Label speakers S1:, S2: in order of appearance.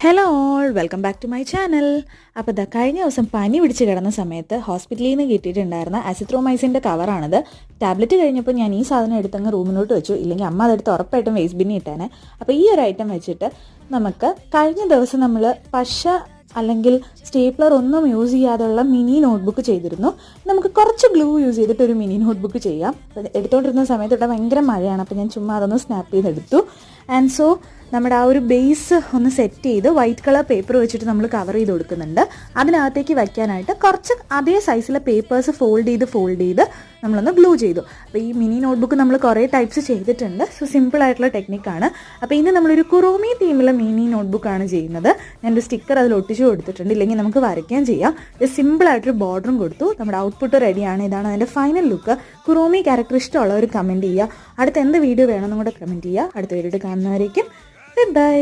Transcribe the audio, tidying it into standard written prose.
S1: Hello all, welcome back to my channel. അപ്പോൾ കഴിഞ്ഞ ദിവസം പനി പിടിച്ച് കിടന്ന സമയത്ത് ഹോസ്പിറ്റലിൽ നിന്ന് കിട്ടിയിട്ടുണ്ടായിരുന്ന അസിത്രോമൈസിൻ്റെ കവറാണിത്. ടാബ്ലറ്റ് കഴിഞ്ഞപ്പോൾ ഞാൻ ഈ സാധനം എടുത്തങ്ങ് റൂമിലോട്ട് വെച്ചു, ഇല്ലെങ്കിൽ അമ്മ അതെടുത്ത് ഉറപ്പായിട്ടും വേസ്റ്റ് ബിന്നി ഇട്ടാനെ. അപ്പോൾ ഈ ഒരു ഐറ്റം വെച്ചിട്ട് നമുക്ക് കഴിഞ്ഞ ദിവസം നമ്മൾ പശ അല്ലെങ്കിൽ സ്റ്റേപ്ലർ ഒന്നും യൂസ് ചെയ്യാതെയുള്ള മിനി നോട്ട്ബുക്ക് ചെയ്തിരുന്നു. നമുക്ക് കുറച്ച് ഗ്ലൂ യൂസ് ചെയ്തിട്ട് ഒരു മിനി നോട്ട്ബുക്ക് ചെയ്യാം. എടുത്തുകൊണ്ടിരുന്ന സമയത്ത് ഇവിടെ ഭയങ്കര മഴയാണ്, അപ്പോൾ ഞാൻ ചുമ്മാ അതൊന്ന് സ്നാപ്പ് ചെയ്തെടുത്തു. ആൻഡ് സോ നമ്മുടെ ആ ഒരു ബേസ് ഒന്ന് സെറ്റ് ചെയ്ത് വൈറ്റ് കളർ പേപ്പർ വെച്ചിട്ട് നമ്മൾ കവർ ചെയ്ത് കൊടുക്കുന്നുണ്ട്. അതിനകത്തേക്ക് വയ്ക്കാനായിട്ട് കുറച്ച് അതേ സൈസിലെ പേപ്പേഴ്സ് ഫോൾഡ് ചെയ്ത് നമ്മളൊന്ന് ഗ്ലൂ ചെയ്തു. അപ്പോൾ ഈ മിനി നോട്ട്ബുക്ക് നമ്മൾ കുറേ ടൈപ്സ് ചെയ്തിട്ടുണ്ട്. സോ സിമ്പിൾ ആയിട്ടുള്ള ടെക്നിക്കാണ്. അപ്പോൾ ഇന്ന് നമ്മളൊരു കുറോമി തീമിലെ മിനി നോട്ട്ബുക്കാണ് ചെയ്യുന്നത്. ഞാനൊരു സ്റ്റിക്കർ അതിൽ ഒട്ടിച്ചു കൊടുത്തിട്ടുണ്ട്, ഇല്ലെങ്കിൽ നമുക്ക് വരയ്ക്കാൻ ചെയ്യാം. ഇത് സിമ്പിളായിട്ടൊരു ബോർഡറും കൊടുത്തു. നമ്മുടെ ഔട്ട്പുട്ട് റെഡിയാണ്. ഇതാണ് അതിൻ്റെ ഫൈനൽ ലുക്ക്. കുറോമി ക്യാരക്ടർ ഇഷ്ടമുള്ളവർ കമൻറ്റ് ചെയ്യുക. അടുത്ത എന്ത് വീഡിയോ വേണമെന്നും കൂടെ കമൻറ്റ് ചെയ്യുക. അടുത്ത വീഡിയോ കാണുന്നവരേക്കും ബൈ.